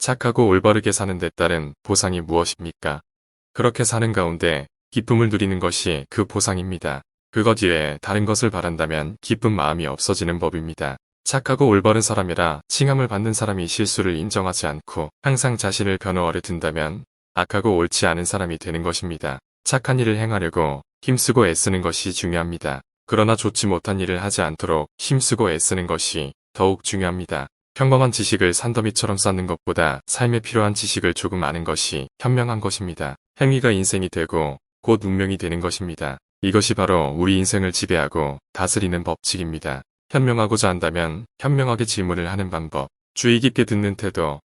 착하고 올바르게 사는 데 따른 보상이 무엇입니까? 그렇게 사는 가운데 기쁨을 누리는 것이 그 보상입니다. 그것 이외에 다른 것을 바란다면 기쁜 마음이 없어지는 법입니다. 착하고 올바른 사람이라 칭함을 받는 사람이 실수를 인정하지 않고 항상 자신을 변호 아래 둔다면 악하고 옳지 않은 사람이 되는 것입니다. 착한 일을 행하려고 힘쓰고 애쓰는 것이 중요합니다. 그러나 좋지 못한 일을 하지 않도록 힘쓰고 애쓰는 것이 더욱 중요합니다. 평범한 지식을 산더미처럼 쌓는 것보다 삶에 필요한 지식을 조금 아는 것이 현명한 것입니다. 행위가 인생이 되고 곧 운명이 되는 것입니다. 이것이 바로 우리 인생을 지배하고 다스리는 법칙입니다. 현명하고자 한다면 현명하게 질문을 하는 방법, 주의 깊게 듣는 태도,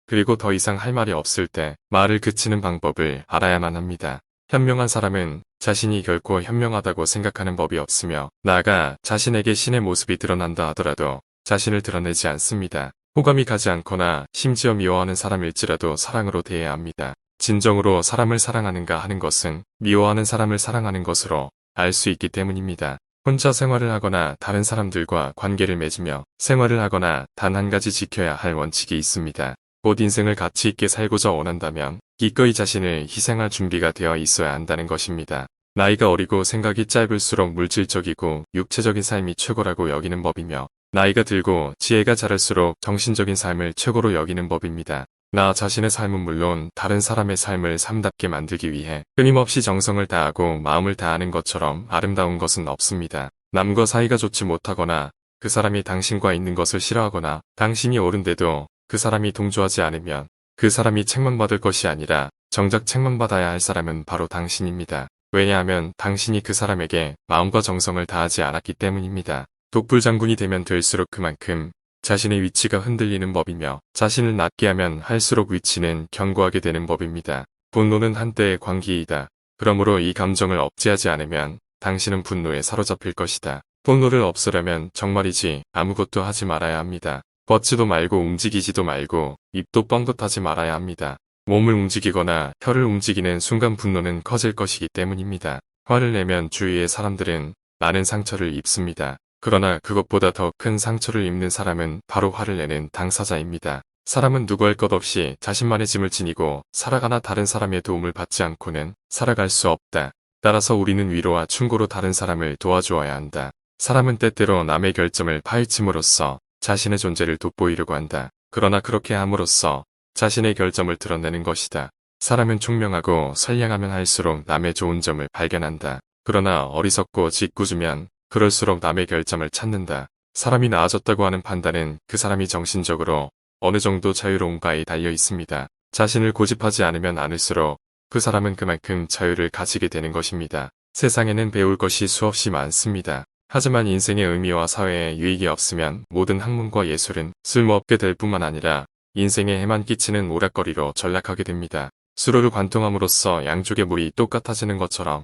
그리고 더 이상 할 말이 없을 때 말을 그치는 방법을 알아야만 합니다. 현명한 사람은 자신이 결코 현명하다고 생각하는 법이 없으며 나아가 자신에게 신의 모습이 드러난다 하더라도 자신을 드러내지 않습니다. 호감이 가지 않거나 심지어 미워하는 사람일지라도 사랑으로 대해야 합니다. 진정으로 사람을 사랑하는가 하는 것은 미워하는 사람을 사랑하는 것으로 알 수 있기 때문입니다. 혼자 생활을 하거나 다른 사람들과 관계를 맺으며 생활을 하거나 단 한 가지 지켜야 할 원칙이 있습니다. 곧 인생을 가치 있게 살고자 원한다면 기꺼이 자신을 희생할 준비가 되어 있어야 한다는 것입니다. 나이가 어리고 생각이 짧을수록 물질적이고 육체적인 삶이 최고라고 여기는 법이며 나이가 들고 지혜가 자랄수록 정신적인 삶을 최고로 여기는 법입니다. 나 자신의 삶은 물론 다른 사람의 삶을 삶답게 만들기 위해 끊임없이 정성을 다하고 마음을 다하는 것처럼 아름다운 것은 없습니다. 남과 사이가 좋지 못하거나 그 사람이 당신과 있는 것을 싫어하거나 당신이 옳은데도 그 사람이 동조하지 않으면 그 사람이 책망받을 것이 아니라 정작 책망받아야 할 사람은 바로 당신입니다. 왜냐하면 당신이 그 사람에게 마음과 정성을 다하지 않았기 때문입니다. 독불장군이 되면 될수록 그만큼 자신의 위치가 흔들리는 법이며 자신을 낮게 하면 할수록 위치는 견고하게 되는 법입니다. 분노는 한때의 광기이다. 그러므로 이 감정을 억제하지 않으면 당신은 분노에 사로잡힐 것이다. 분노를 없애려면 정말이지 아무것도 하지 말아야 합니다. 걷지도 말고 움직이지도 말고 입도 뻥긋하지 말아야 합니다. 몸을 움직이거나 혀를 움직이는 순간 분노는 커질 것이기 때문입니다. 화를 내면 주위의 사람들은 많은 상처를 입습니다. 그러나 그것보다 더 큰 상처를 입는 사람은 바로 화를 내는 당사자입니다. 사람은 누구 할 것 없이 자신만의 짐을 지니고 살아가나 다른 사람의 도움을 받지 않고는 살아갈 수 없다. 따라서 우리는 위로와 충고로 다른 사람을 도와주어야 한다. 사람은 때때로 남의 결점을 파헤침으로써 자신의 존재를 돋보이려고 한다. 그러나 그렇게 함으로써 자신의 결점을 드러내는 것이다. 사람은 총명하고 선량하면 할수록 남의 좋은 점을 발견한다. 그러나 어리석고 짓궂으면 그럴수록 남의 결점을 찾는다. 사람이 나아졌다고 하는 판단은 그 사람이 정신적으로 어느 정도 자유로운가에 달려 있습니다. 자신을 고집하지 않으면 않을수록 그 사람은 그만큼 자유를 가지게 되는 것입니다. 세상에는 배울 것이 수없이 많습니다. 하지만 인생의 의미와 사회에 유익이 없으면 모든 학문과 예술은 쓸모없게 될 뿐만 아니라 인생에 해만 끼치는 오락거리로 전락하게 됩니다. 수로를 관통함으로써 양쪽의 물이 똑같아지는 것처럼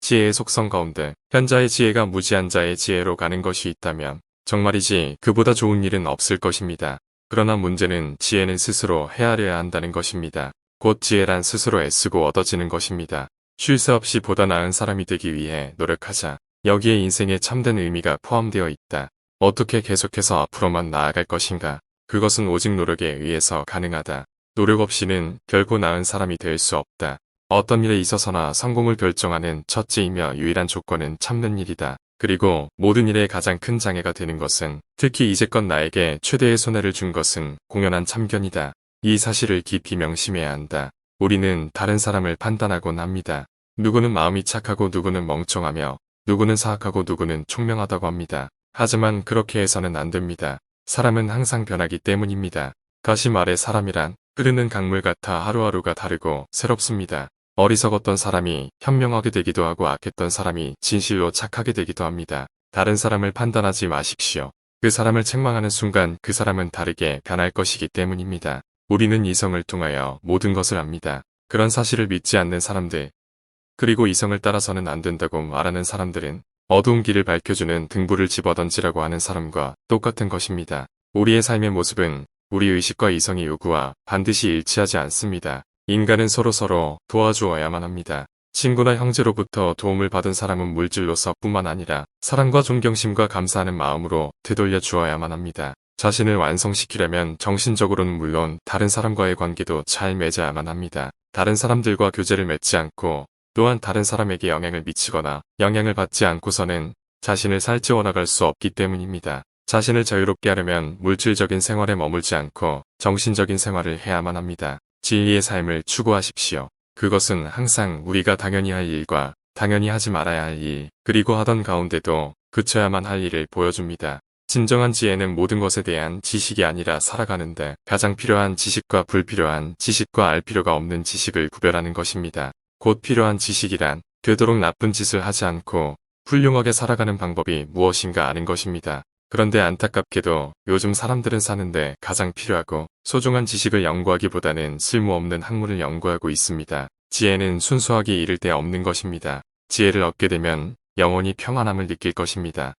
지혜의 속성 가운데 현자의 지혜가 무지한 자의 지혜로 가는 것이 있다면 정말이지 그보다 좋은 일은 없을 것입니다. 그러나 문제는 지혜는 스스로 헤아려야 한다는 것입니다. 곧 지혜란 스스로 애쓰고 얻어지는 것입니다. 쉴 새 없이 보다 나은 사람이 되기 위해 노력하자. 여기에 인생의 참된 의미가 포함되어 있다. 어떻게 계속해서 앞으로만 나아갈 것인가? 그것은 오직 노력에 의해서 가능하다. 노력 없이는 결코 나은 사람이 될 수 없다. 어떤 일에 있어서나 성공을 결정하는 첫째이며 유일한 조건은 참는 일이다. 그리고 모든 일에 가장 큰 장애가 되는 것은 특히 이제껏 나에게 최대의 손해를 준 것은 공연한 참견이다. 이 사실을 깊이 명심해야 한다. 우리는 다른 사람을 판단하곤 합니다. 누구는 마음이 착하고 누구는 멍청하며 누구는 사악하고 누구는 총명하다고 합니다. 하지만 그렇게 해서는 안 됩니다. 사람은 항상 변하기 때문입니다. 다시 말해 사람이란 흐르는 강물 같아 하루하루가 다르고 새롭습니다. 어리석었던 사람이 현명하게 되기도 하고 악했던 사람이 진실로 착하게 되기도 합니다. 다른 사람을 판단하지 마십시오. 그 사람을 책망하는 순간 그 사람은 다르게 변할 것이기 때문입니다. 우리는 이성을 통하여 모든 것을 압니다. 그런 사실을 믿지 않는 사람들, 그리고 이성을 따라서는 안 된다고 말하는 사람들은 어두운 길을 밝혀주는 등불을 집어던지라고 하는 사람과 똑같은 것입니다. 우리의 삶의 모습은 우리 의식과 이성의 요구와 반드시 일치하지 않습니다. 인간은 서로서로 도와주어야만 합니다. 친구나 형제로부터 도움을 받은 사람은 물질로서 뿐만 아니라 사랑과 존경심과 감사하는 마음으로 되돌려 주어야만 합니다. 자신을 완성시키려면 정신적으로는 물론 다른 사람과의 관계도 잘 맺어야만 합니다. 다른 사람들과 교제를 맺지 않고 또한 다른 사람에게 영향을 미치거나 영향을 받지 않고서는 자신을 살찌워나갈 수 없기 때문입니다. 자신을 자유롭게 하려면 물질적인 생활에 머물지 않고 정신적인 생활을 해야만 합니다. 진리의 삶을 추구하십시오. 그것은 항상 우리가 당연히 할 일과 당연히 하지 말아야 할 일, 그리고 하던 가운데도 그쳐야만 할 일을 보여줍니다. 진정한 지혜는 모든 것에 대한 지식이 아니라 살아가는데 가장 필요한 지식과 불필요한 지식과 알 필요가 없는 지식을 구별하는 것입니다. 곧 필요한 지식이란 되도록 나쁜 짓을 하지 않고 훌륭하게 살아가는 방법이 무엇인가 아는 것입니다. 그런데 안타깝게도 요즘 사람들은 사는데 가장 필요하고 소중한 지식을 연구하기보다는 쓸모없는 학문을 연구하고 있습니다. 지혜는 순수하게 이를 데 없는 것입니다. 지혜를 얻게 되면 영원히 평안함을 느낄 것입니다.